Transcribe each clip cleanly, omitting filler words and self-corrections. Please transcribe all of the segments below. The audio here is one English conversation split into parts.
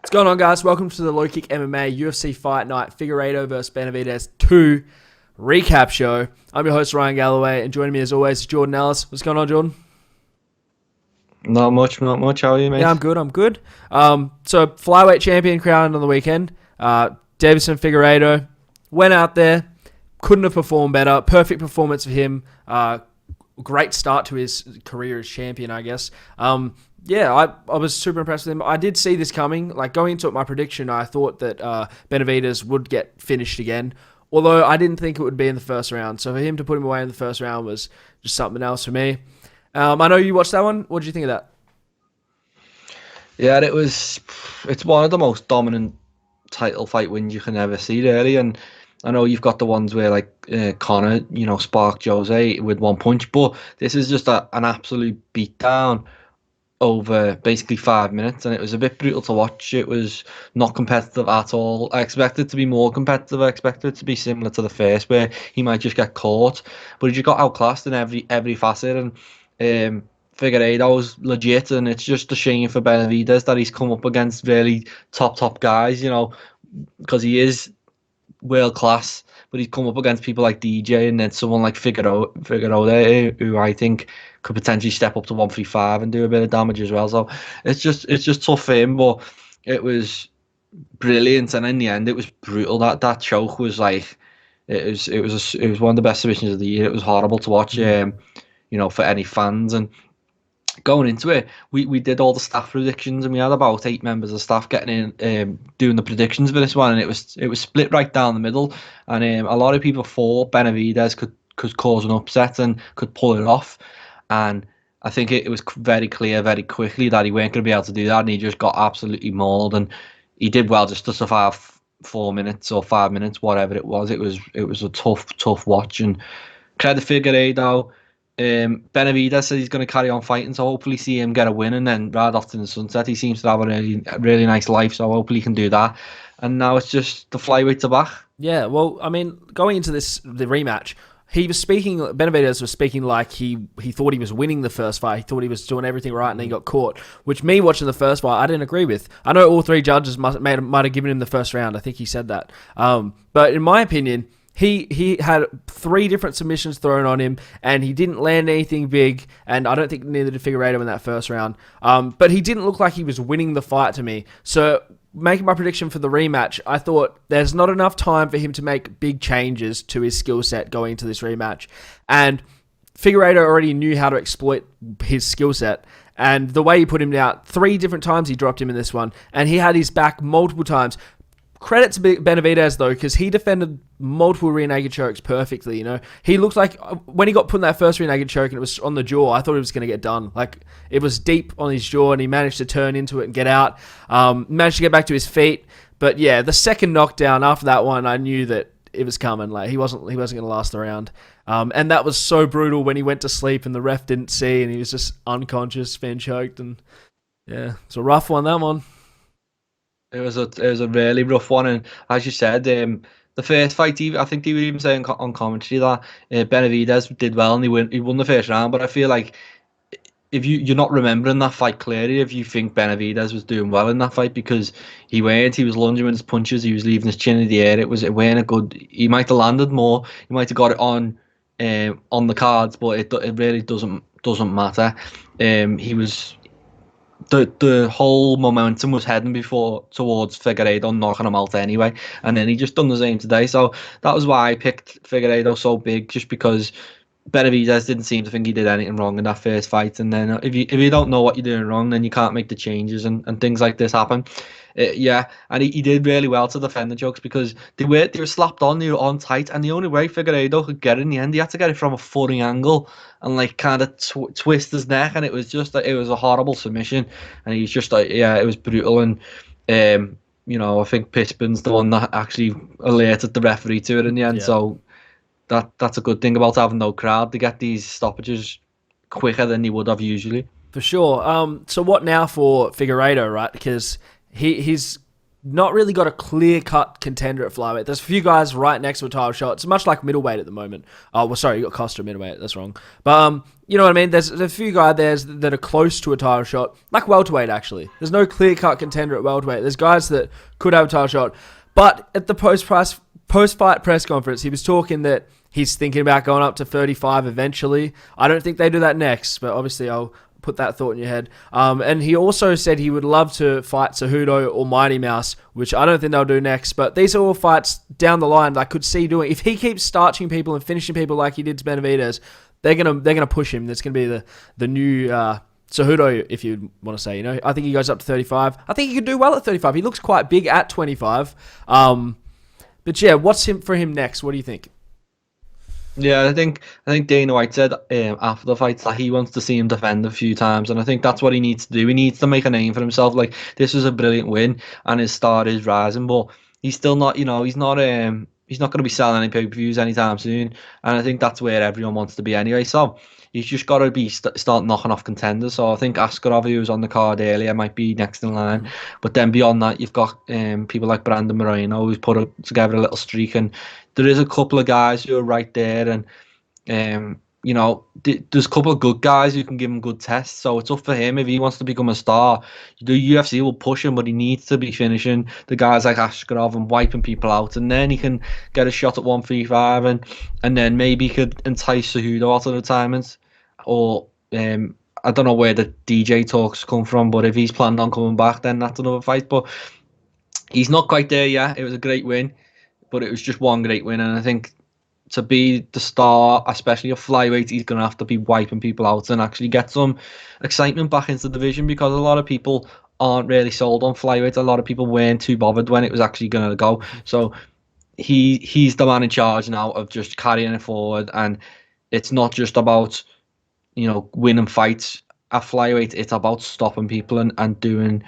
What's going on, guys? Welcome to the Low Kick MMA UFC Fight Night Figueiredo vs Benavidez 2 recap show. I'm your host, Ryan Galloway, and joining me as always is Jordan Ellis. What's going on, Jordan? Not much. How are you, mate? Yeah, I'm good. So flyweight champion crowned on the weekend. Davison Figueiredo went out there, couldn't have performed better. Perfect performance for him. Great start to his career as champion, I guess. I was super impressed with him. I did see this coming. Like, going into it, my prediction, I thought that Benavidez would get finished again, although I didn't think it would be in the first round. So for him to put him away in the first round was just something else for me. I know you watched that one. What did you think of that? Yeah, it's one of the most dominant title fight wins you can ever see, really. And I know you've got the ones where, like, Conor, sparked Jose with one punch, but this is just an absolute beatdown over basically 5 minutes, and it was a bit brutal to watch. It was not competitive at all. I expected it to be more competitive. I expected it to be similar to the first, where he might just get caught, but he just got outclassed in every facet. And Figueiredo's legit, and it's just a shame for Benavidez that he's come up against really top guys, because he is world class, but he's come up against people like DJ and then someone like Figueiredo, who I think could potentially step up to 135 and do a bit of damage as well. So it's just tough for him, but it was brilliant, and in the end it was brutal. That choke was like it was one of the best submissions of the year. It was horrible to watch, for any fans. And going into it, we did all the staff predictions, and we had about 8 members of staff getting in, doing the predictions for this one, and it was split right down the middle. And a lot of people thought Benavidez could cause an upset and could pull it off, and I think it was very clear very quickly that he weren't going to be able to do that, and he just got absolutely mauled. And he did well just to survive 4 minutes or 5 minutes, whatever it was. It was a tough watch, and credit Figueiredo. Benavidez says he's going to carry on fighting, so hopefully see him get a win and then ride off to the sunset. He seems to have a really nice life, so hopefully he can do that. And now it's just the flyweights are back. Yeah, well, I mean, going into the rematch, Benavidez was speaking like he thought he was winning the first fight. He thought he was doing everything right, and then he got caught, which me watching the first fight, I didn't agree with. I know all 3 judges might have given him the first round. I think he said that. But in my opinion, He had 3 different submissions thrown on him, and he didn't land anything big, and I don't think neither did Figueiredo in that first round. But he didn't look like he was winning the fight to me. So making my prediction for the rematch, I thought there's not enough time for him to make big changes to his skill set going into this rematch. And Figueiredo already knew how to exploit his skill set. And the way he put him down, 3 different times he dropped him in this one, and he had his back multiple times. Credit to Benavidez, though, because he defended multiple rear naked chokes perfectly. He looked like when he got put in that first rear naked choke and it was on the jaw, I thought he was going to get done. Like, it was deep on his jaw, and he managed to turn into it and get out. Managed to get back to his feet. But yeah, the second knockdown after that one, I knew that it was coming. Like, he wasn't going to last the round. And that was so brutal when he went to sleep and the ref didn't see, and he was just unconscious, been choked, and yeah, it's a rough one, that one. It was a really rough one, and as you said, the first fight, I think they were even saying on commentary that Benavidez did well and he won the first round. But I feel like if you're not remembering that fight clearly, if you think Benavidez was doing well in that fight, because he weren't. He was lunging with his punches, he was leaving his chin in the air. It weren't a good. He might have landed more. He might have got it on the cards, but it really doesn't matter. He was. The whole momentum was heading towards Figueiredo knocking him out anyway, and then he just done the same today. So that was why I picked Figueiredo so big, just because Benavidez didn't seem to think he did anything wrong in that first fight. And then if you don't know what you're doing wrong, then you can't make the changes, and things like this happen. And he did really well to defend the jokes, because they were slapped on, they were on tight, and the only way Figueiredo could get it in the end, he had to get it from a funny angle and like kind of twist his neck, and it was a horrible submission, and he's just like, yeah, it was brutal. And I think Pittsburgh's the one that actually alerted the referee to it in the end. Yeah. So that's a good thing about having no crowd. They get these stoppages quicker than they would have usually. For sure. So what now for Figueiredo, right? Because he's not really got a clear-cut contender at flyweight. There's a few guys right next to a title shot. It's much like middleweight at the moment. Oh, well, sorry, you got Costa at middleweight. That's wrong. But, you know what I mean? There's a few guys there that are close to a title shot. Like welterweight, actually. There's no clear-cut contender at welterweight. There's guys that could have a title shot. But at the post-fight press conference, he was talking that he's thinking about going up to 35 eventually. I don't think they do that next, but obviously I'll put that thought in your head. And he also said he would love to fight Cejudo or Mighty Mouse, which I don't think they'll do next. But these are all fights down the line that I could see doing. If he keeps starching people and finishing people like he did to Benavidez, they're gonna push him. That's gonna be the new Cejudo, if you want to say. You know, I think he goes up to 35. I think he could do well at 35. He looks quite big at 25. But yeah, what's for him next? What do you think? Yeah, I think Dana White said after the fight that he wants to see him defend a few times, and I think that's what he needs to do. He needs to make a name for himself. Like, this was a brilliant win, and his star is rising, but he's still not. He's not going to be selling any pay-per-views anytime soon, and I think that's where everyone wants to be anyway. So he's just got to be start knocking off contenders. So I think Askarov, who was on the card earlier, might be next in line. But then beyond that, you've got people like Brandon Moreno, who's put together a little streak, and there is a couple of guys who are right there, and there's a couple of good guys who can give him good tests. So it's up for him if he wants to become a star. The UFC will push him, but he needs to be finishing the guys like Askarov and wiping people out, and then he can get a shot at 135, and then maybe he could entice Cejudo out of retirement. Or I don't know where the DJ talks come from, but if he's planning on coming back, then that's another fight. But he's not quite there yet. It was a great win, but it was just one great win, and I think to be the star, especially a flyweight, he's going to have to be wiping people out and actually get some excitement back into the division, because a lot of people aren't really sold on flyweight. A lot of people weren't too bothered when it was actually going to go. So he's the man in charge now of just carrying it forward, and it's not just about winning fights at flyweight. It's about stopping people and doing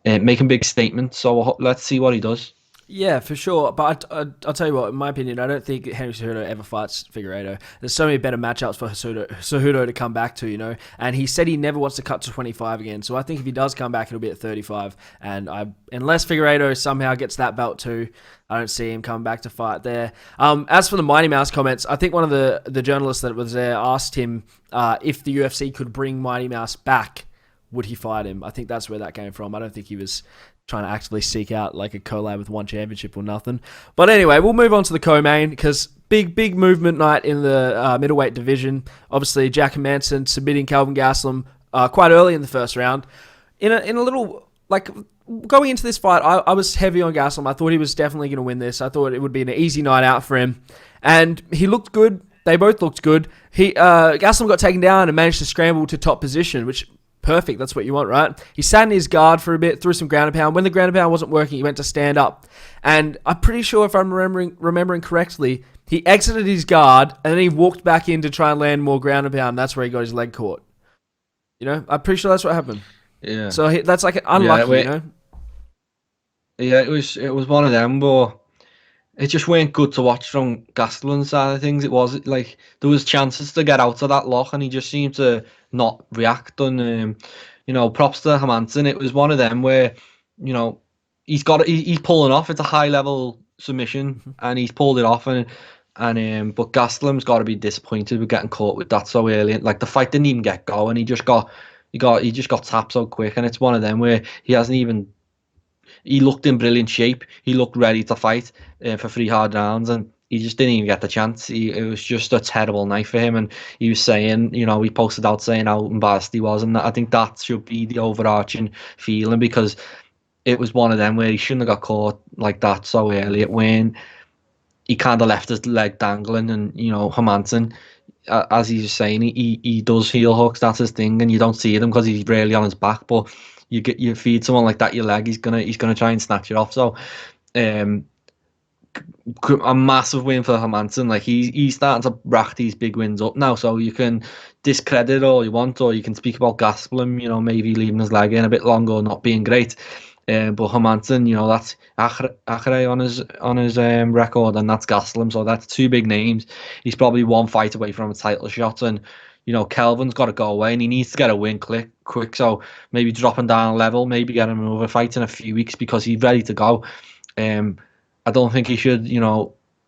making big statements. So let's see what he does. Yeah, for sure. But I'll tell you what, in my opinion, I don't think Henry Cejudo ever fights Figueiredo. There's so many better matchups for Cejudo to come back to, And he said he never wants to cut to 25 again. So I think if he does come back, it'll be at 35. And unless Figueiredo somehow gets that belt too, I don't see him coming back to fight there. As for the Mighty Mouse comments, I think one of the journalists that was there asked him if the UFC could bring Mighty Mouse back, would he fight him? I think that's where that came from. I don't think he was trying to actively seek out like a collab with one championship or nothing. But anyway, we'll move on to the co-main, because big movement night in the middleweight division. Obviously, Jack and Manson submitting Kelvin Gastelum quite early in the first round. In a little, like, going into this fight, I was heavy on Gastelum. I thought he was definitely going to win this. I thought it would be an easy night out for him. And he looked good. They both looked good. Gastelum got taken down and managed to scramble to top position, which... perfect, that's what you want, right? He sat in his guard for a bit, threw some ground and pound. When the ground and pound wasn't working, he went to stand up. And I'm pretty sure, if I'm remembering correctly, he exited his guard and then he walked back in to try and land more ground and pound. That's where he got his leg caught. I'm pretty sure that's what happened. Yeah. So that's like unlucky, Yeah, it was one of them, but it just weren't good to watch from Gastelum's side of things. It was like there was chances to get out of that lock, and he just seemed to not react. And props to Manson. It was one of them where he's pulling off. It's a high level submission, and he's pulled it off. But Gastelum's got to be disappointed with getting caught with that so early. Like, the fight didn't even get going. He just got tapped so quick, and it's one of them where he hasn't even. He looked in brilliant shape. He looked ready to fight for 3 hard rounds, and he just didn't even get the chance. It was just a terrible night for him, and he was saying, he posted out saying how embarrassed he was, and I think that should be the overarching feeling, because it was one of them where he shouldn't have got caught like that so early. When he kind of left his leg dangling, and Hermanson, as he was saying, he does heel hooks. That's his thing, and you don't see them because he's rarely on his back, but you feed someone like that your leg, he's gonna try and snatch it off. So a massive win for Hermanson. Like, he's starting to rack these big wins up now, so you can discredit all you want, or you can speak about Gastelum, maybe leaving his leg in a bit longer or not being great, but Hermanson, that's Achre on his record, and that's Gastelum, so that's 2 big names. He's probably 1 fight away from a title shot, and Kelvin's got to go away and he needs to get a win quick. So maybe dropping down a level, maybe getting another fight in a few weeks because he's ready to go. I don't think he should,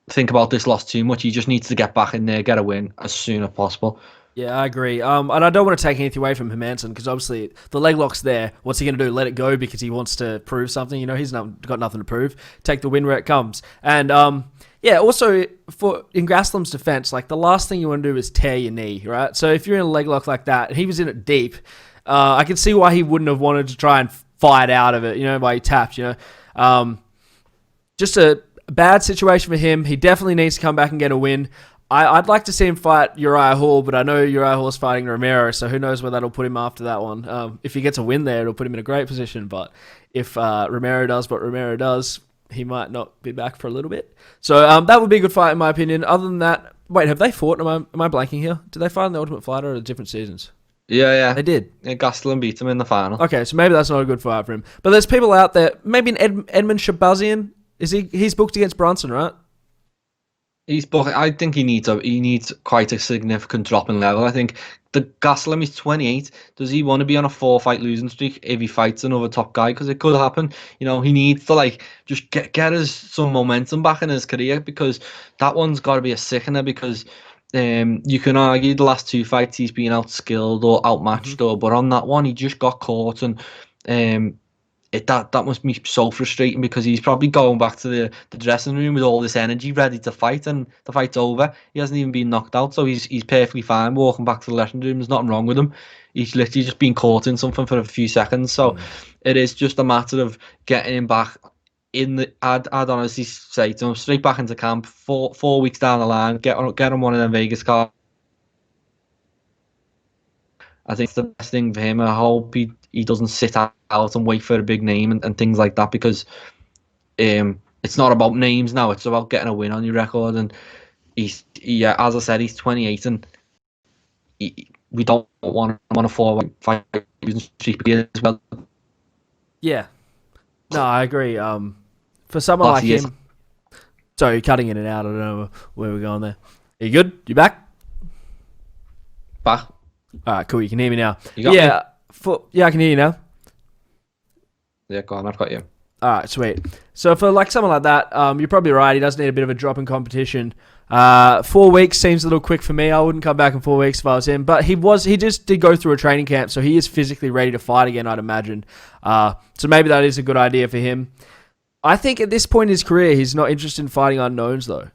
think about this loss too much. He just needs to get back in there, get a win as soon as possible. Yeah, I agree. And I don't want to take anything away from Manson because obviously the leg lock's there. What's he going to do? Let it go because he wants to prove something? He's got nothing to prove. Take the win where it comes. And also in Gastelum's defense, like the last thing you want to do is tear your knee, right? So if you're in a leg lock like that, he was in it deep. I can see why he wouldn't have wanted to try and fight out of it. Why he tapped. Just a bad situation for him. He definitely needs to come back and get a win. I'd like to see him fight Uriah Hall, but I know Uriah Hall's fighting Romero, so who knows where that'll put him after that one. If he gets a win there, it'll put him in a great position, but if Romero does what Romero does, he might not be back for a little bit. So that would be a good fight in my opinion. Other than that, wait, have they fought? Am I blanking here? Did they fight in the Ultimate Fighter or the different seasons? Yeah. They did. Yeah, Gastelum beat him in the final. Okay, so maybe that's not a good fight for him. But there's people out there, maybe an Edmund Shabazian. He's booked against Brunson, right? I think he needs quite a significant drop in level. I think the Gastelum is 28. Does he want to be on a 4-fight losing streak if he fights another top guy? Because it could happen. He needs to just get some momentum back in his career because that one's got to be a sickener because you can argue the last 2 fights he's been outskilled or outmatched, but on that one he just got caught and that must be so frustrating because he's probably going back to the dressing room with all this energy ready to fight and the fight's over. He hasn't even been knocked out, so he's perfectly fine walking back to the dressing room. There's nothing wrong with him. He's literally just been caught in something for a few seconds. So it is just a matter of getting him back in the. I'd honestly say to him straight back into camp 4 weeks down the line. Get him one of them Vegas cards. I think it's the best thing for him. I hope he doesn't sit out and wait for a big name and things like that because it's not about names now. It's about getting a win on your record. And as I said, he's 28 and we don't want him on a 4-fight streak as well. Yeah. No, I agree. For someone like him... Sorry, you're cutting in and out. I don't know where we're going there. Are you good? You back? Back. All right, cool. You can hear me now. You got me? I can hear you now. Yeah, go on. I've got you. All right, sweet. So for someone like that, you're probably right. He does need a bit of a drop in competition. 4 weeks seems a little quick for me. I wouldn't come back in 4 weeks if I was him. But he just did go through a training camp, so he is physically ready to fight again, I'd imagine. So maybe that is a good idea for him. I think at this point in his career, he's not interested in fighting unknowns, though.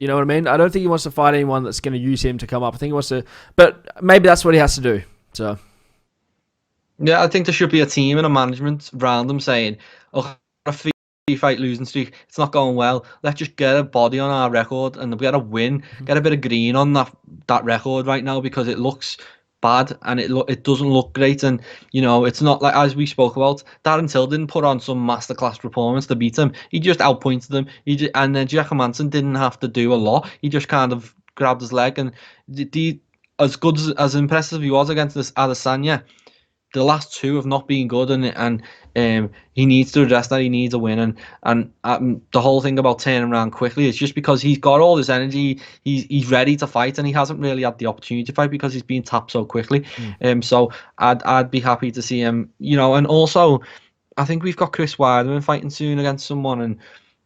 You know what I mean? I don't think he wants to fight anyone that's going to use him to come up. I think he wants to... But maybe that's what he has to do. So... Yeah, I think there should be a team and a management around him saying, a 3-fight losing streak, it's not going well. Let's just get a body on our record and get a win, get a bit of green on that record right now because it looks bad and it doesn't look great. And, it's not like, as we spoke about, Darren Till didn't put on some masterclass performance to beat him. He just outpointed him. And then Jack Manson didn't have to do a lot. He just kind of grabbed his leg. And as impressive he was against this Adesanya, the last 2 have not been good, and he needs to address that. He needs a win, and the whole thing about turning around quickly is just because he's got all this energy. He's ready to fight, and he hasn't really had the opportunity to fight because he's been tapped so quickly. So I'd be happy to see him. And also I think we've got Chris Weidman fighting soon against someone,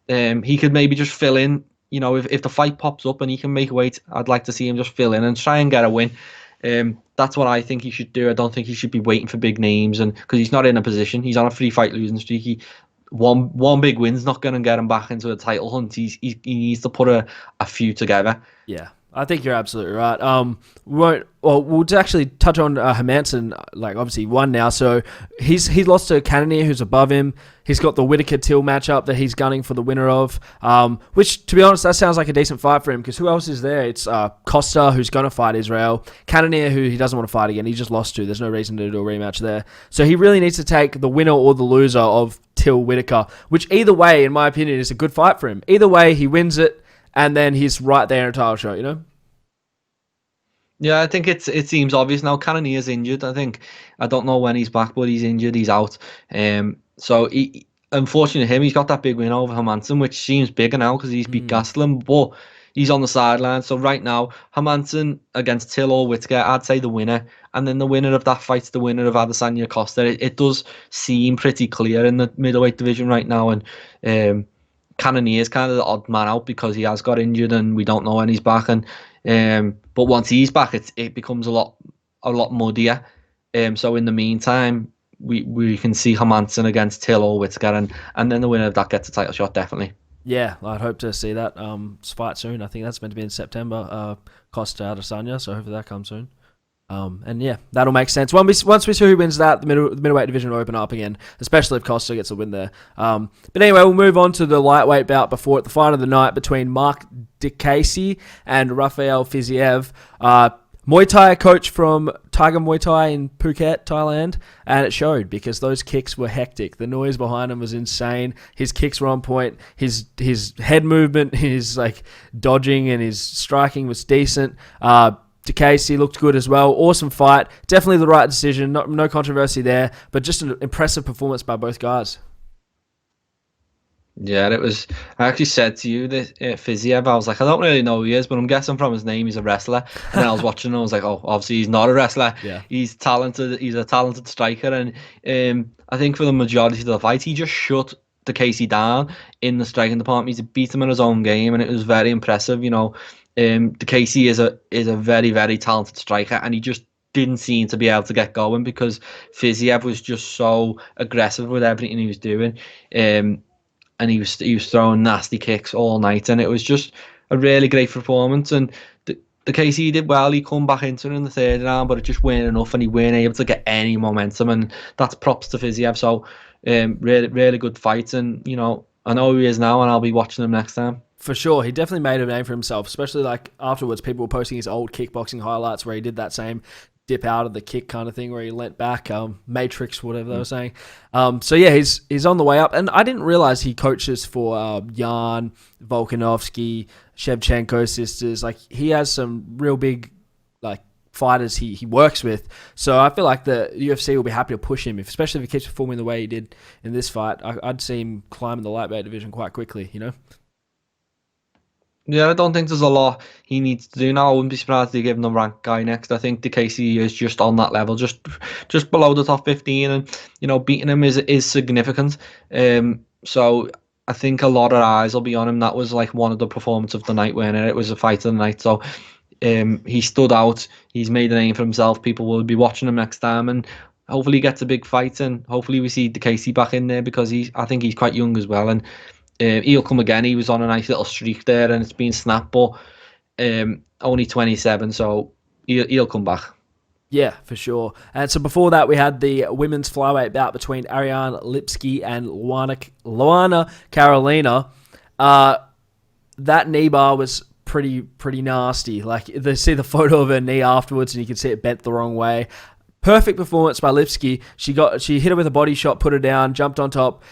and he could maybe just fill in. If the fight pops up and he can make weight, I'd like to see him just fill in and try and get a win. That's what I think he should do. I don't think he should be waiting for big names, and because he's not in a position, he's on a 3-fight losing streak. One big win's not going to get him back into a title hunt. He needs to put a few together. Yeah, I think you're absolutely right. We'll actually touch on Manson. Obviously he won now, so he's lost to Cannonier, who's above him. He's got the Whittaker-Till matchup that he's gunning for the winner of, which, to be honest, that sounds like a decent fight for him, because who else is there? It's Costa, who's going to fight Israel, Cannonier, who he doesn't want to fight again. He just lost to. There's no reason to do a rematch there. So he really needs to take the winner or the loser of Till Whittaker, which either way, in my opinion, is a good fight for him. Either way, he wins it, and then he's right there in a title shot, Yeah, I think it seems obvious now. Cannonier's injured. I don't know when he's back, but he's injured. He's out. So unfortunately, he's got that big win over Manson, which seems bigger now because he's beat Gastelum. But he's on the sideline. So right now, Hermansson against Till or Whittaker, I'd say the winner. And then the winner of that fight's the winner of Adesanya Costa. It does seem pretty clear in the middleweight division right now. And Cannonier is kind of the odd man out because he has got injured and we don't know when he's back. And but once he's back, it becomes a lot muddier. So in the meantime, we can see Hermansson against Till or Whittaker, and then the winner of that gets a title shot, definitely. Yeah, I'd hope to see that fight soon. I think that's meant to be in September. Costa Adesanya, so hopefully that comes soon. And yeah, that'll make sense. Once we see who wins that, the middleweight division will open up again, especially if Costa gets a win there. But anyway, we'll move on to the lightweight bout before it, the fight of the night between Mark Diakase and Rafael Fiziev. Muay Thai coach from Tiger Muay Thai in Phuket, Thailand, and it showed because those kicks were hectic. The noise behind him was insane. His kicks were on point. His head movement, his like dodging and his striking was decent. Diakase looked good as well. Awesome fight. Definitely the right decision. No controversy there, but just an impressive performance by both guys. Yeah, it was. I actually said to you that Fiziev, I was like, I don't really know who he is, but I'm guessing from his name he's a wrestler. And then I was watching and I was like, oh, obviously he's not a wrestler. Yeah. He's talented. He's a talented striker. And I think for the majority of the fight, he just shut Diakase down in the striking department. He's beat him in his own game, and it was very impressive. You know, Diakase is a very, very talented striker, and he just didn't seem to be able to get going because Fiziev was just so aggressive with everything he was doing. And he was throwing nasty kicks all night, and it was just a really great performance. And the case he did well, he come back into it in the third round, but it just weren't enough, and he weren't able to get any momentum. And that's props to Fiziev. So really, really good fight, and you know, I know who he is now, and I'll be watching him next time. For sure, he definitely made a name for himself, especially like afterwards, people were posting his old kickboxing highlights where he did that same dip out of the kick kind of thing where he leant back, Matrix, whatever they were saying. So yeah, he's on the way up, and I didn't realize he coaches for Jan, Volkanovski, Shevchenko sisters. Like he has some real big like fighters he works with. So I feel like the UFC will be happy to push him, especially if he keeps performing the way he did in this fight. I'd see him climb in the lightweight division quite quickly, you know. Yeah, I don't think there's a lot he needs to do now. I wouldn't be surprised if they give him the rank guy next. I think Diakase is just on that level, just below the top 15, and you know, beating him is significant. So I think a lot of eyes will be on him. That was like one of the performances of the night, winner. It was a fight of the night. So he stood out. He's made a name for himself. People will be watching him next time, and hopefully he gets a big fight, and hopefully we see Diakase back in there because I think he's quite young as well, and he'll come again. He was on a nice little streak there, and it's been snapped, but only 27, so he'll come back. Yeah, for sure. And so before that, we had the women's flyweight bout between Ariane Lipski and Luana Carolina. That knee bar was pretty nasty. Like they see the photo of her knee afterwards, and you can see it bent the wrong way. Perfect performance by Lipski. She hit her with a body shot, put her down, jumped on top.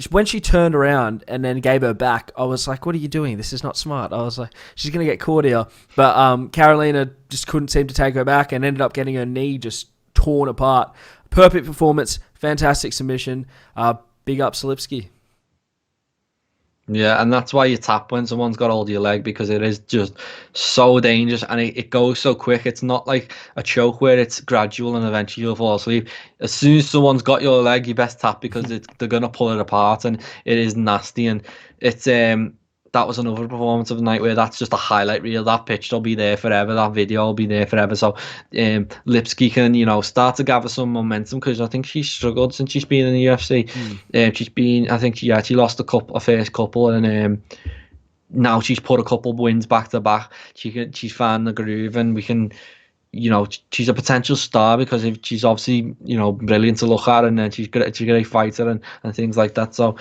When she turned around and then gave her back, I was like, what are you doing? This is not smart. I was like, she's going to get caught here. But Carolina just couldn't seem to take her back and ended up getting her knee just torn apart. Perfect performance. Fantastic submission. Big up Lipski. Yeah, and that's why you tap when someone's got hold of your leg, because it is just so dangerous, and it goes so quick. It's not like a choke where it's gradual and eventually you'll fall asleep. As soon as someone's got your leg, you best tap because they're going to pull it apart, and it is nasty. And it's that was another performance of the night where that's just a highlight reel. That picture will be there forever. That video will be there forever. So Lipski can, you know, start to gather some momentum, because I think she's struggled since she's been in the UFC. She's been, I think, she lost a first couple, and now she's put a couple wins back to back. She's found the groove, and we can, you know, she's a potential star because she's obviously, you know, brilliant to look at, and she's a great fighter and things like that. So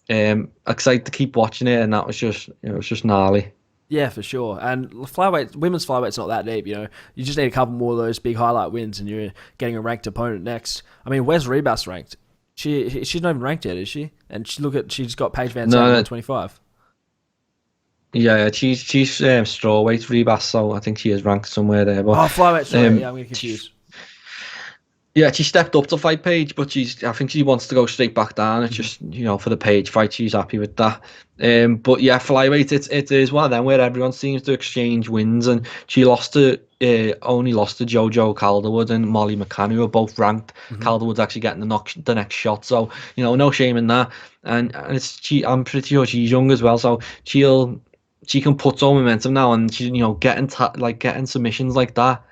excited to keep watching it, and that was just, you know, it was just gnarly. Yeah, for sure. And women's flyweight's not that deep, you know. You just need a couple more of those big highlight wins, and you're getting a ranked opponent next. I mean, where's Rebus ranked? She's not even ranked yet, is she? And she's got Paige Van Zandt at 25. Yeah, she's strawweight Rebus, so I think she is ranked somewhere there. But flyweight, sorry, yeah, I'm getting confused. Yeah, she stepped up to fight Paige, but I think she wants to go straight back down. It's just, for the Paige fight, she's happy with that. But yeah, flyweight, it is one of them where everyone seems to exchange wins, and she only lost to Jojo Calderwood and Molly McCann, who are both ranked. Calderwood's actually getting the next shot, so no shame in that. And I'm pretty sure she's young as well, so she can put some momentum now, and she, getting submissions like that.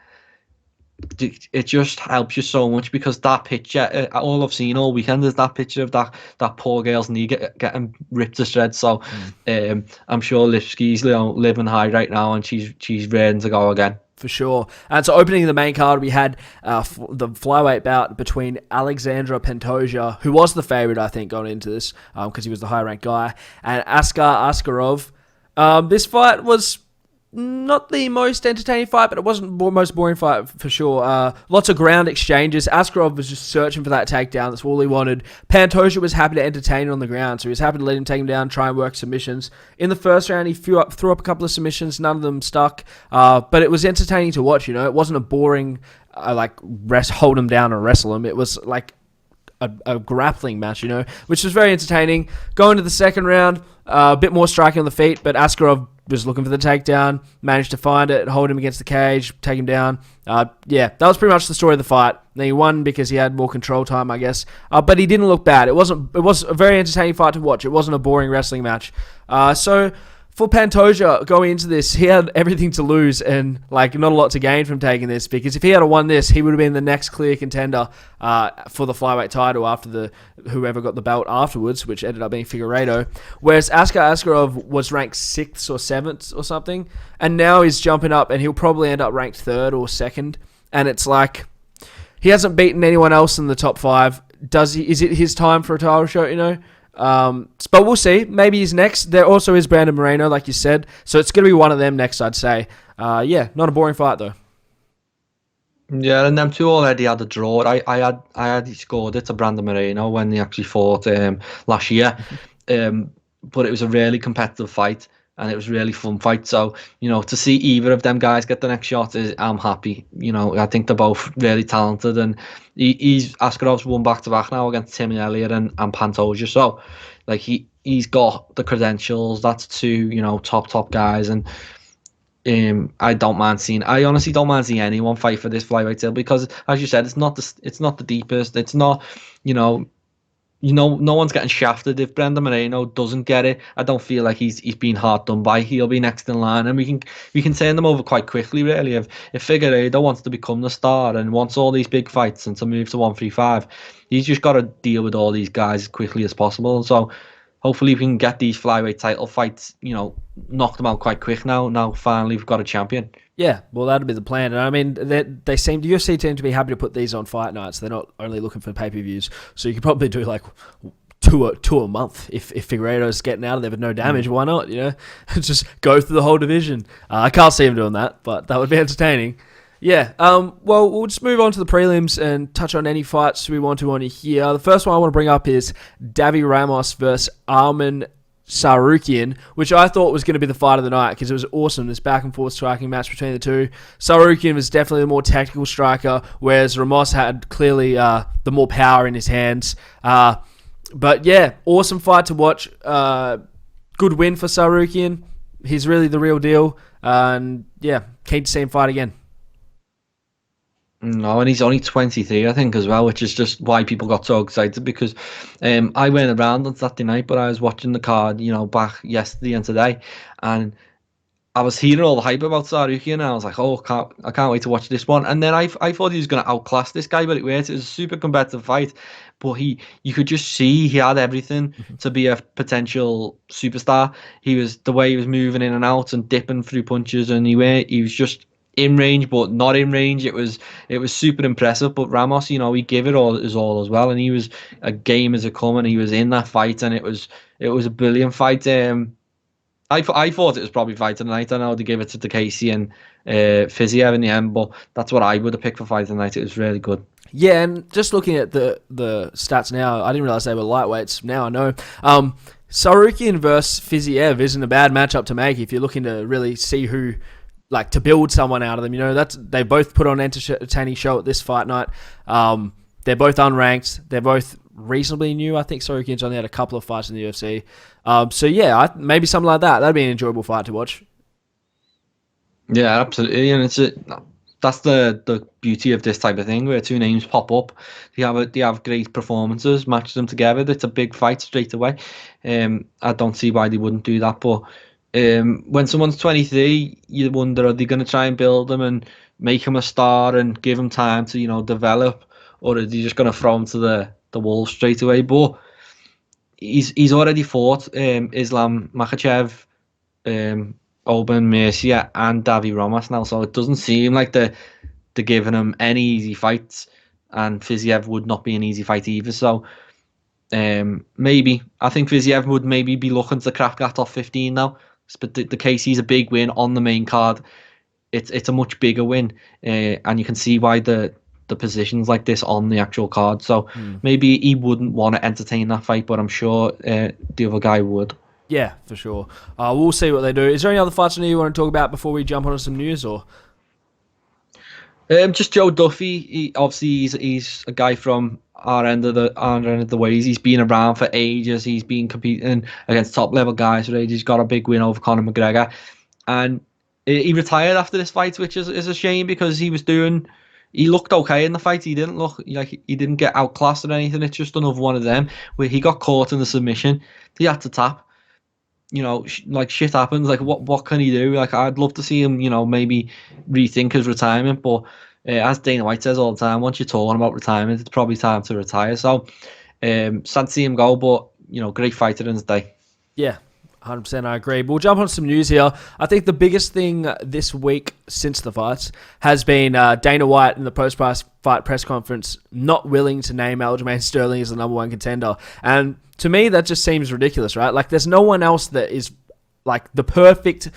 It just helps you so much, because that picture, all I've seen all weekend is that picture of that poor girl's knee getting ripped to shreds. So I'm sure Lipski's living high right now, and she's ready to go again. For sure. And so opening the main card, we had the flyweight bout between Alexandra Pantoja, who was the favorite, I think, going into this, because he was the high-ranked guy, and Askar Askarov. This fight was not the most entertaining fight, but it wasn't the most boring fight for sure. Lots of ground exchanges. Askarov was just searching for that takedown. That's all he wanted. Pantoja was happy to entertain it on the ground, so he was happy to let him take him down, try and work submissions. In the first round, he threw up a couple of submissions. None of them stuck, but it was entertaining to watch. It wasn't a boring hold him down and wrestle him. It was like a grappling match, which was very entertaining. Going to the second round, a bit more striking on the feet, but Askarov was looking for the takedown, managed to find it, hold him against the cage, take him down. That was pretty much the story of the fight. And he won because he had more control time, I guess. But he didn't look bad. It was a very entertaining fight to watch. It wasn't a boring wrestling match. So for Pantoja going into this, he had everything to lose and not a lot to gain from taking this, because if he had won this, he would have been the next clear contender for the flyweight title after whoever got the belt afterwards, which ended up being Figueiredo. Whereas Askar Askarov was ranked 6th or 7th or something, and now he's jumping up and he'll probably end up ranked 3rd or 2nd. And it's like, he hasn't beaten anyone else in the top 5. Is it his time for a title shot, but we'll see. Maybe he's next. There also is Brandon Moreno, like you said. So it's going to be one of them next, I'd say. Not a boring fight, though. Yeah, and them two already had a draw. I had scored it to Brandon Moreno when they actually fought last year. But it was a really competitive fight, and it was a really fun fight. So, to see either of them guys get the next shot, I'm happy. I think they're both really talented, and Askarov's won back-to-back now against Tim Elliott and Pantoja. So, he's got the credentials. That's two, top guys, and I honestly don't mind seeing anyone fight for this flyweight title, because, as you said, it's not the deepest. It's not, no one's getting shafted. If Brandon Moreno doesn't get it, I don't feel like he's been hard done by. He'll be next in line, and we can turn them over quite quickly, really. If Figueiredo wants to become the star and wants all these big fights and to move to 135, he's just got to deal with all these guys as quickly as possible. So hopefully we can get these flyweight title fights, knock them out quite quick now. Now finally we've got a champion. Yeah, well, that'll be the plan. And I mean, the UFC seem to be happy to put these on fight nights. They're not only looking for pay-per-views. So you could probably do two a month if Figueiredo's getting out of there with no damage. Why not? Just go through the whole division. I can't see him doing that, but that would be entertaining. Yeah, well, we'll just move on to the prelims and touch on any fights we want to on here. The first one I want to bring up is Davi Ramos versus Armand Sarukian, which I thought was going to be the fight of the night because it was awesome, this back and forth striking match between the two. Sarukian was definitely the more tactical striker, whereas Ramos had clearly the more power in his hands. But yeah, awesome fight to watch. Good win for Sarukian. He's really the real deal. And yeah, keen to see him fight again. No, and he's only 23, I think, as well, which is just why people got so excited, because I went around on Saturday night, but I was watching the card, back yesterday and today, and I was hearing all the hype about Sarukian, and I was like, I can't wait to watch this one. And then I thought he was going to outclass this guy, but it was a super competitive fight. But you could just see he had everything to be a potential superstar. The way he was moving in and out and dipping through punches, and he was just in range but not in range. It was super impressive. But Ramos, he gave it all as well, and he was a game as a come, and he was in that fight, and it was a brilliant fight. I thought it was probably fight of the night. I know they gave it to Casey and Fiziev in the end, but that's what I would have picked for fight of the night. It was really good. Yeah, and just looking at the stats now, I didn't realize they were lightweights. Now I know. Sarukian versus Fiziev isn't a bad matchup to make if you're looking to really see who like to build someone out of them. You know, they both put on an entertaining show at this fight night. They're both unranked. They're both reasonably new. I think Saru Kyun's only had a couple of fights in the UFC. So yeah, maybe something like that. That'd be an enjoyable fight to watch. Yeah, absolutely, and that's the beauty of this type of thing where two names pop up. They have great performances, match them together. It's a big fight straight away. I don't see why they wouldn't do that, but when someone's 23, you wonder, are they going to try and build them and make him a star and give him time to develop, or are they just going to throw him to the wolves straight away? But he's already fought Islam Makhachev, Oben Mercia and Davy Ramos now, so it doesn't seem like they're giving him any easy fights, and Fiziev would not be an easy fight either. So maybe I think Fiziev would maybe be looking to crack that top 15 now. But the KC's a big win on the main card. It's a much bigger win, and you can see why the positions like this on the actual card. So maybe he wouldn't want to entertain that fight, but I'm sure the other guy would. Yeah, for sure. We'll see what they do. Is there any other fights you want to talk about before we jump onto some news, or? Just Joe Duffy. He's a guy from our end of the ways. He's been around for ages. He's been competing against top level guys for ages. He's got a big win over Conor McGregor, and he retired after this fight, which is a shame because he looked okay in the fight. He didn't look like he didn't get outclassed or anything. It's just another one of them where he got caught in the submission. He had to tap. Like shit happens. Like what can he do? Like I'd love to see him, maybe rethink his retirement. But as Dana White says all the time, once you're talking about retirement, it's probably time to retire. So sad to see him go, but great fighter in his day. Yeah. 100%, I agree. We'll jump on some news here. I think the biggest thing this week since the fights has been Dana White in the post-fight press conference not willing to name Aljamain Sterling as the number one contender. And to me, that just seems ridiculous, right? Like, there's no one else that is like the perfect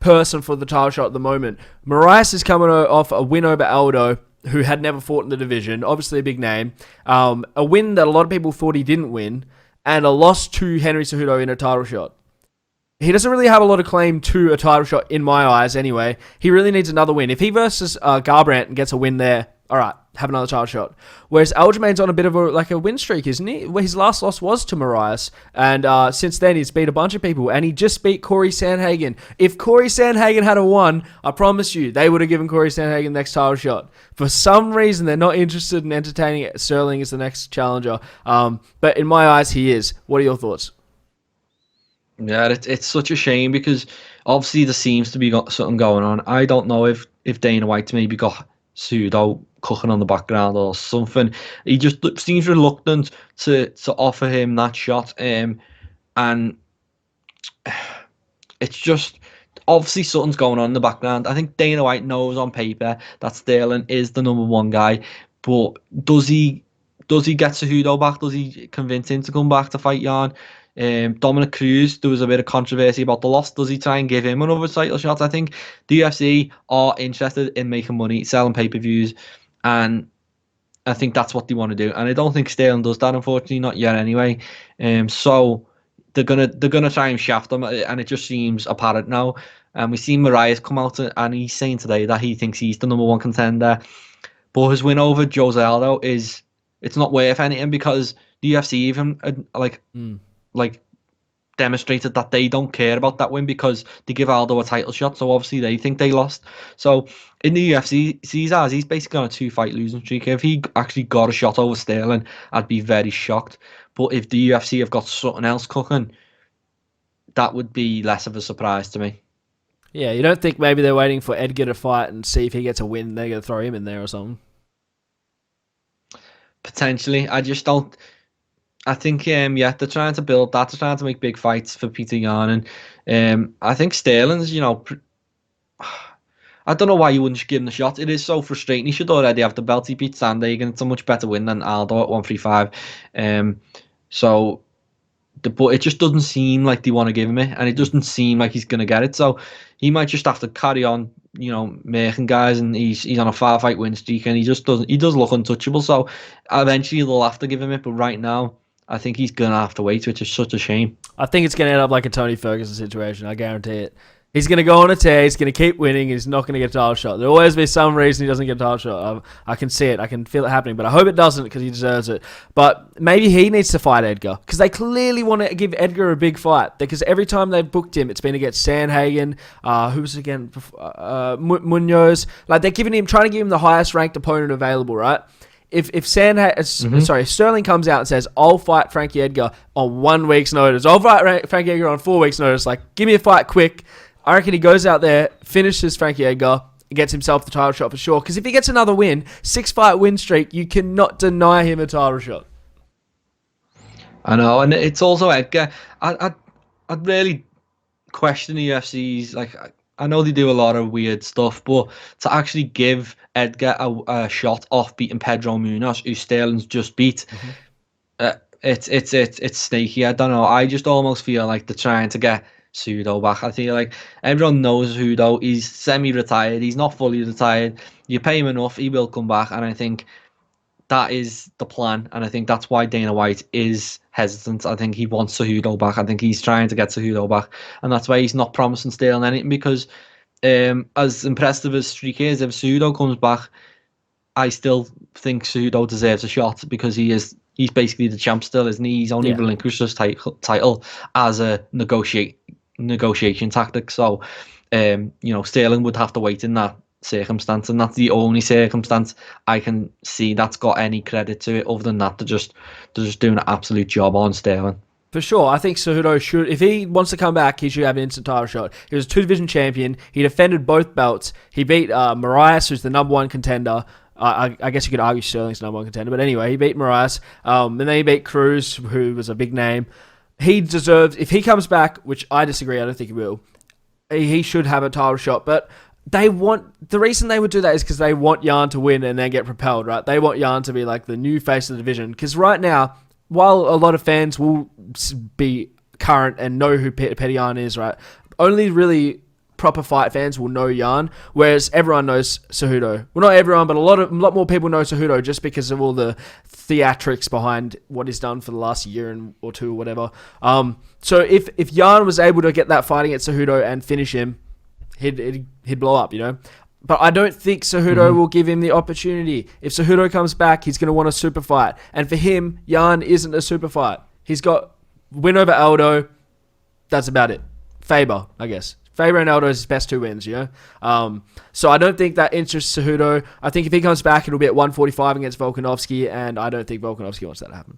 person for the title shot at the moment. Moraes is coming off a win over Aldo, who had never fought in the division. Obviously a big name. A win that a lot of people thought he didn't win, and a loss to Henry Cejudo in a title shot. He doesn't really have a lot of claim to a title shot in my eyes anyway. He really needs another win. If he versus Garbrandt and gets a win there, all right, have another title shot. Whereas Aljamain's on a bit of a win streak, isn't he? Where his last loss was to Moraes, and since then he's beat a bunch of people, and he just beat Corey Sandhagen. If Corey Sandhagen had won, I promise you, they would have given Corey Sandhagen the next title shot. For some reason, they're not interested in entertaining Sterling as the next challenger. But in my eyes, he is. What are your thoughts? Yeah, it's such a shame because obviously there seems to be something going on. I don't know if Dana White's maybe got pseudo cooking on the background or something. He just seems reluctant to offer him that shot, and it's just obviously something's going on in the background. I think Dana White knows on paper that Sterling is the number one guy, but does he get Cejudo back? Does he convince him to come back to fight Jan? Dominic Cruz, there was a bit of controversy about the loss. Does he try and give him another title shot? I think the UFC are interested in making money, selling pay-per-views, and I think that's what they want to do. And I don't think Sterling does that, unfortunately, not yet anyway. So they're gonna try and shaft him, and it just seems apparent now. And we've seen Moraes come out and he's saying today that he thinks he's the number one contender, but his win over Jose Aldo it's not worth anything because the UFC even demonstrated that they don't care about that win because they give Aldo a title shot, so obviously they think they lost. So in the UFC, he's basically on a 2-fight losing streak. If he actually got a shot over Sterling, I'd be very shocked. But if the UFC have got something else cooking, that would be less of a surprise to me. Yeah, you don't think maybe they're waiting for Edgar to fight and see if he gets a win, they're going to throw him in there or something? Potentially. I just don't. I think, they're trying to build that. They're trying to make big fights for Peter Yan. And I think Sterling's, I don't know why you wouldn't give him the shot. It is so frustrating. He should already have the belt. He beat Sandhagen. It's a much better win than Aldo at 135. But it just doesn't seem like they want to give him it. And it doesn't seem like he's going to get it. So he might just have to carry on, making guys. And he's on a 5-fight win streak. And he does look untouchable. So eventually they'll have to give him it. But right now, I think he's going to have to wait, which is such a shame. I think it's going to end up like a Tony Ferguson situation. I guarantee it. He's going to go on a tear. He's going to keep winning. He's not going to get a title shot. There'll always be some reason he doesn't get a title shot. I can see it. I can feel it happening. But I hope it doesn't because he deserves it. But maybe he needs to fight Edgar because they clearly want to give Edgar a big fight. Because every time they've booked him, it's been against Sandhagen. Who was it again? Munoz. Like they're trying to give him the highest ranked opponent available, right? If Sterling comes out and says, I'll fight Frankie Edgar on 1 week's notice. I'll fight Frankie Edgar on 4 weeks' notice. Like, give me a fight quick. I reckon he goes out there, finishes Frankie Edgar, and gets himself the title shot for sure. Because if he gets another win, 6-fight win streak, you cannot deny him a title shot. I know, and it's also Edgar. I'd really question the UFC's, like, I know they do a lot of weird stuff, but to actually give Edgar a shot off beating Pedro Munoz, who Sterling's just beat, it's snaky. I don't know. I just almost feel like they're trying to get Pseudo back. I feel like everyone knows Pseudo. He's semi-retired. He's not fully retired. You pay him enough, he will come back. And I think that is the plan. And I think that's why Dana White is hesitant. I think he wants Cejudo back. I think he's trying to get Cejudo back. And that's why he's not promising Sterling anything, because as impressive as streak is, if Cejudo comes back, I still think Cejudo deserves a shot, because he's basically the champ still, isn't he? He's only relinquished his title as a negotiation tactic. So, Sterling would have to wait in that circumstance, and that's the only circumstance I can see that's got any credit to it. Other than that, they're just doing an absolute job on Sterling. For sure, I think Cejudo should, if he wants to come back, he should have an instant title shot. He was a 2-division champion. He defended both belts. He beat Marias, who's the number 1 contender. I guess you could argue Sterling's number 1 contender, but anyway, he beat Marias. And then he beat Cruz, who was a big name. He deserves, if he comes back, which I disagree, I don't think he will, he should have a title shot. But the reason they would do that is because they want Jan to win and then get propelled, right? They want Jan to be like the new face of the division. Because right now, while a lot of fans will be current and know who Petr Yan is, right, only really proper fight fans will know Jan, whereas everyone knows Cejudo. Well, not everyone, but a lot more people know Cejudo just because of all the theatrics behind what he's done for the last year or two or whatever. So if Jan was able to get that fight against Cejudo and finish him, he'd blow up, But I don't think Cejudo will give him the opportunity. If Cejudo comes back, he's going to want a super fight. And for him, Jan isn't a super fight. He's got win over Aldo. That's about it. Faber, I guess. Faber and Aldo is his best 2 wins, So I don't think that interests Cejudo. I think if he comes back, it'll be at 145 against Volkanovski, and I don't think Volkanovski wants that to happen.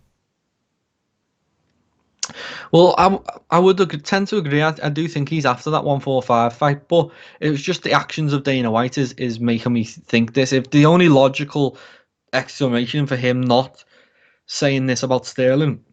Well, I would tend to agree. I do think he's after that 145 fight, but it was just the actions of Dana White is making me think this. If the only logical explanation for him not saying this about Sterling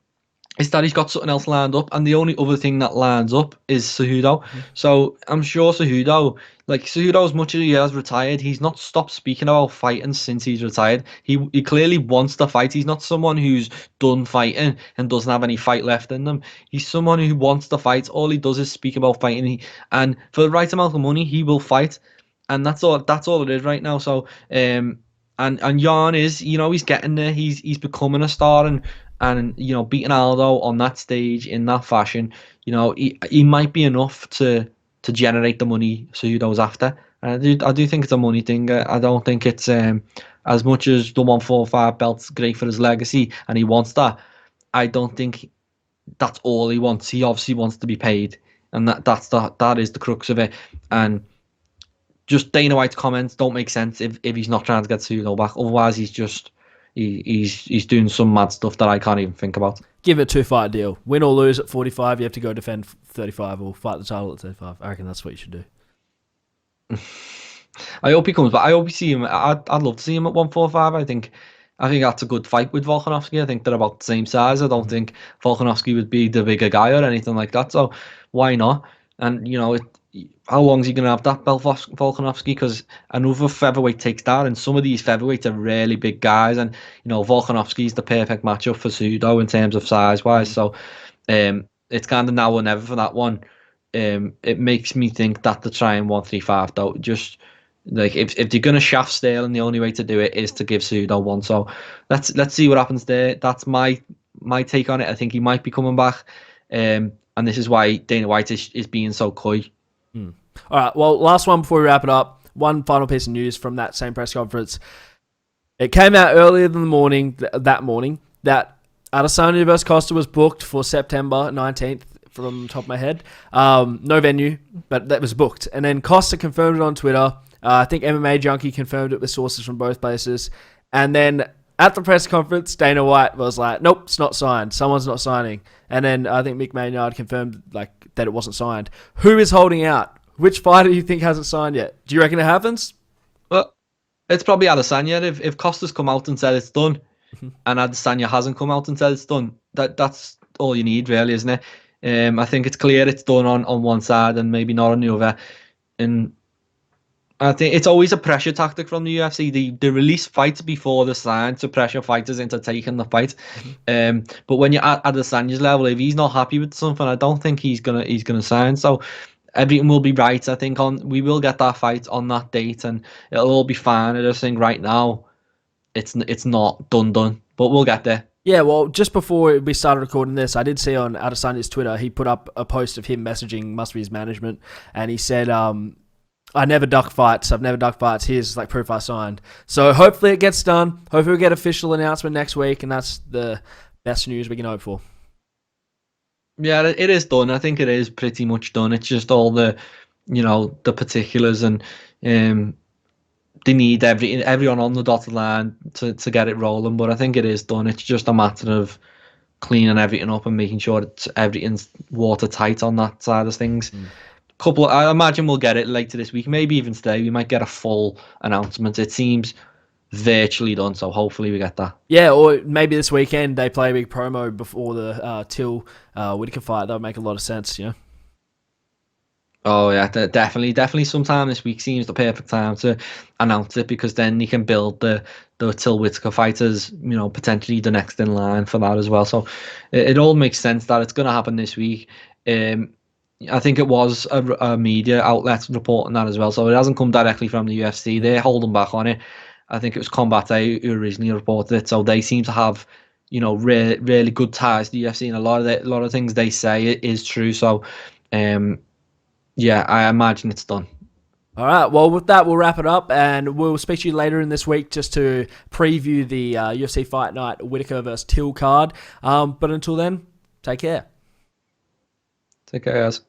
is that he's got something else lined up, and the only other thing that lines up is Cejudo. So I'm sure Cejudo, as much as he has retired, he's not stopped speaking about fighting since he's retired. He clearly wants to fight. He's not someone who's done fighting and doesn't have any fight left in them. He's someone who wants to fight. All he does is speak about fighting, and for the right amount of money, he will fight, and that's all it is right now. So and Jan is, he's getting there. He's becoming a star, and beating Aldo on that stage in that fashion, he might be enough to generate the money Cejudo's after. And I do think it's a money thing. I don't think it's as much as the 145 belt's great for his legacy and he wants that. I don't think that's all he wants. He obviously wants to be paid, and that is the crux of it. And just Dana White's comments don't make sense if he's not trying to get Cejudo back. Otherwise, he's just he's doing some mad stuff that I can't even think about. Give it a 2-fight deal. Win or lose at 45, you have to go defend 35 or fight the title at 35. I reckon that's what you should do. I hope he comes back. I hope we see him. I'd love to see him at 145. I think that's a good fight with Volkanovski. I think they're about the same size. I don't think Volkanovski would be the bigger guy or anything like that. So why not? And how long is he going to have that belt, Volkanovski? Because another featherweight takes that, and some of these featherweights are really big guys, and Volkanovski is the perfect matchup for Cejudo in terms of size wise. So it's kind of now or never for that one. It makes me think that they're trying 135 though. Just like if they're going to shaft Sterling, the only way to do it is to give Cejudo one. So let's see what happens there. That's my take on it. I think he might be coming back, and this is why Dana White is being so coy. All right, well, last one before we wrap it up. One final piece of news from that same press conference. It came out earlier than the morning, that morning, that Adesanya vs Costa was booked for September 19th, from the top of my head. No venue, but that was booked. And then Costa confirmed it on Twitter. I think MMA Junkie confirmed it with sources from both places. And then at the press conference, Dana White was like, nope, it's not signed. Someone's not signing. And then I think Mick Maynard confirmed that it wasn't signed. Who is holding out? Which fighter do you think hasn't signed yet? Do you reckon it happens? Well, it's probably Adesanya. If Costa's come out and said it's done, and Adesanya hasn't come out and said it's done, that's all you need, really, isn't it? I think it's clear it's done on one side and maybe not on the other. And I think it's always a pressure tactic from the UFC. They release fights before they're signed to pressure fighters into taking the fight. But when you're at Adesanya's level, if he's not happy with something, I don't think he's gonna sign. So everything will be right. I think we will get that fight on that date, and it'll all be fine. I just think right now, it's not done, but we'll get there. Yeah, well, just before we started recording this, I did see on Adesanya's Twitter, he put up a post of him messaging, must be his management, and he said, I never duck fights. I've never ducked fights. Here's proof I signed. So hopefully it gets done. Hopefully we get official announcement next week, and that's the best news we can hope for. Yeah, it is done. I think it is pretty much done. It's just all the particulars, and they need everyone on the dotted line to get it rolling. But I think it is done. It's just a matter of cleaning everything up and making sure that everything's watertight on that side of things. I imagine we'll get it later this week, maybe even today. We might get a full announcement. It seems virtually done, so hopefully we get that. Yeah, or maybe this weekend they play a big promo before the Till Whittaker fight. That would make a lot of sense, Oh yeah, definitely. Sometime this week seems the perfect time to announce it, because then you can build the Till Whittaker fighters, potentially the next in line for that as well. So it all makes sense that it's going to happen this week. I think it was a media outlet reporting that as well, so it hasn't come directly from the UFC. They're holding back on it. I think it was Combat A who originally reported it, so they seem to have, really good ties to the UFC, and a lot of things they say is true. So, yeah, I imagine it's done. All right, well, with that, we'll wrap it up, and we'll speak to you later in this week just to preview the UFC Fight Night Whittaker vs. Till card. But until then, take care. Take care, guys.